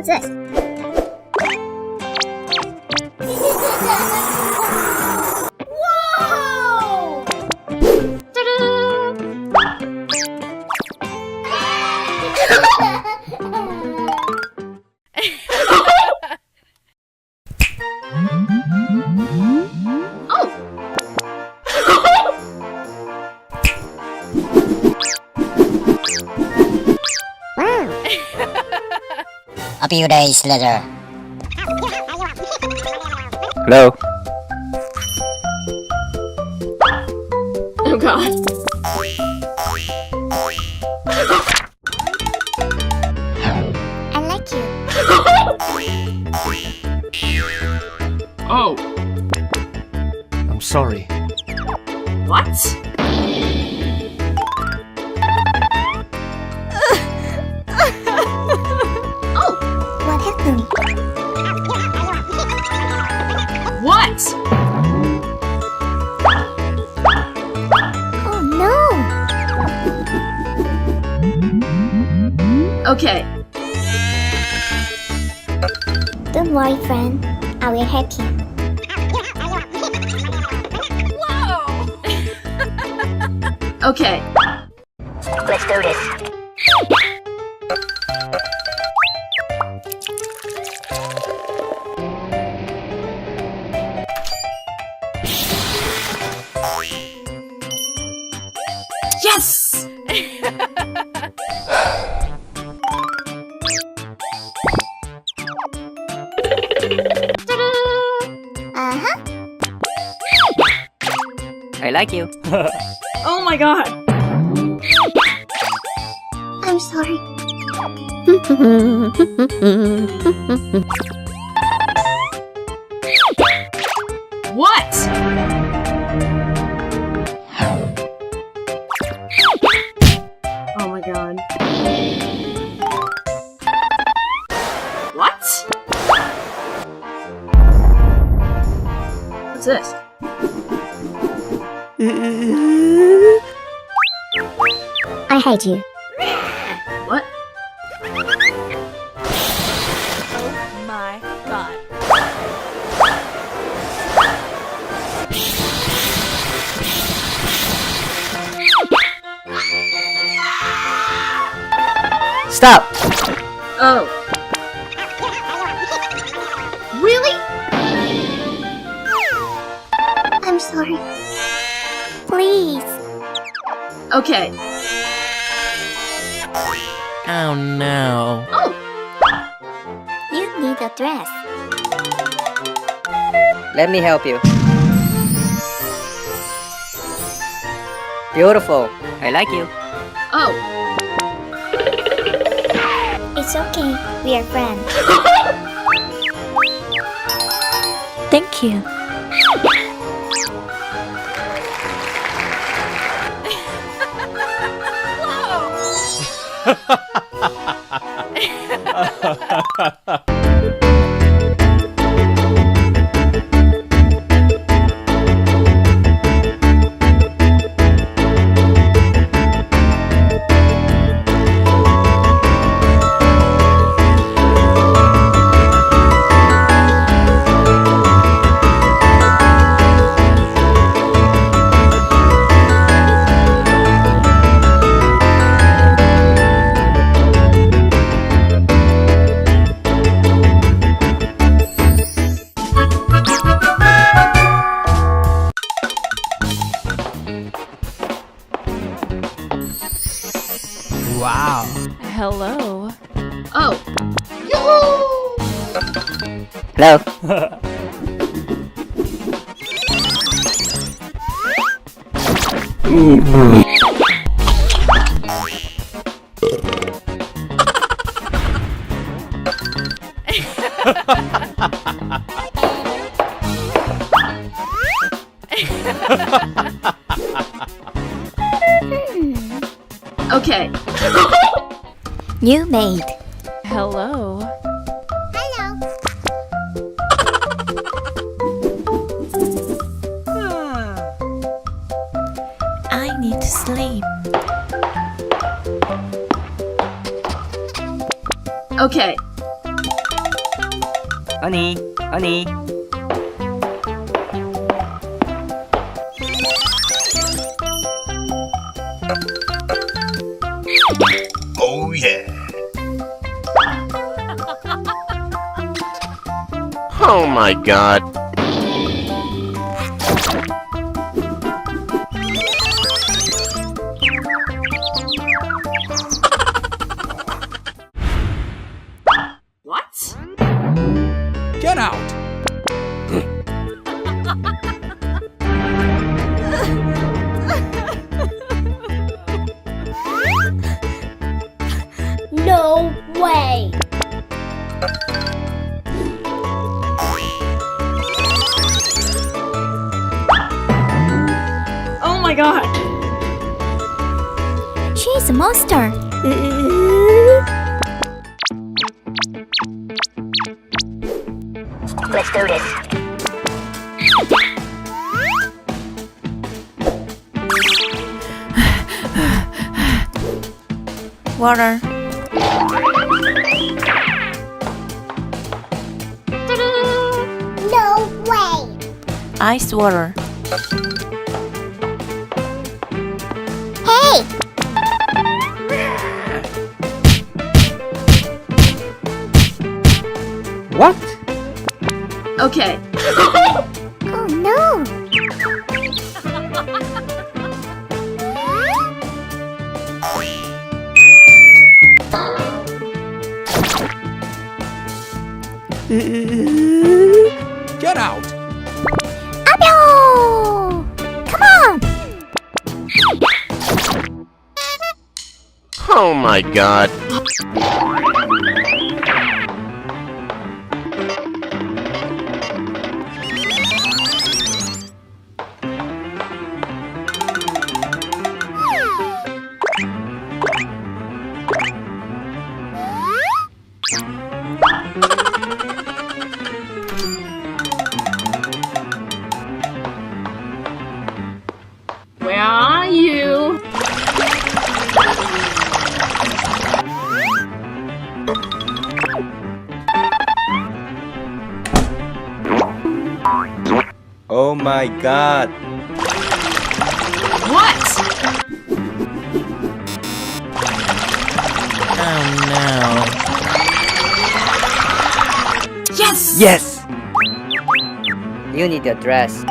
What's this? Whoa! A few days later. Hello? Oh god. I like you. Oh. I'm sorry. What? What happened? What? Oh no! Okay. Don't worry, friend. I will help you. Okay. Let's do this. Yes! Uh-huh. I like you. Oh my god. I'm sorry. What? Oh my god. What? What's this? I hate you. What? Oh my god. Stop! Oh. Really? I'm sorry. Please. Okay. Oh no. Oh. You need a dress. Let me help you. Beautiful. I like you. Oh. It's okay. We are friends. Thank you. Wow. Hello. Oh. Yoo-hoo! Hello? Okay. You made. Hello. Hello. I need to sleep. Okay. Honey, honey. Oh yeah. Oh my god. What? Get out. No way! Oh my god! She's a monster! Let's do this. Water. No way! Ice water. Hey! What? Okay. Oh no! Get out. Abyo! Come on! Oh my god. Where are you? Oh my god. What? Oh no. Yes! Yes! You need a dress.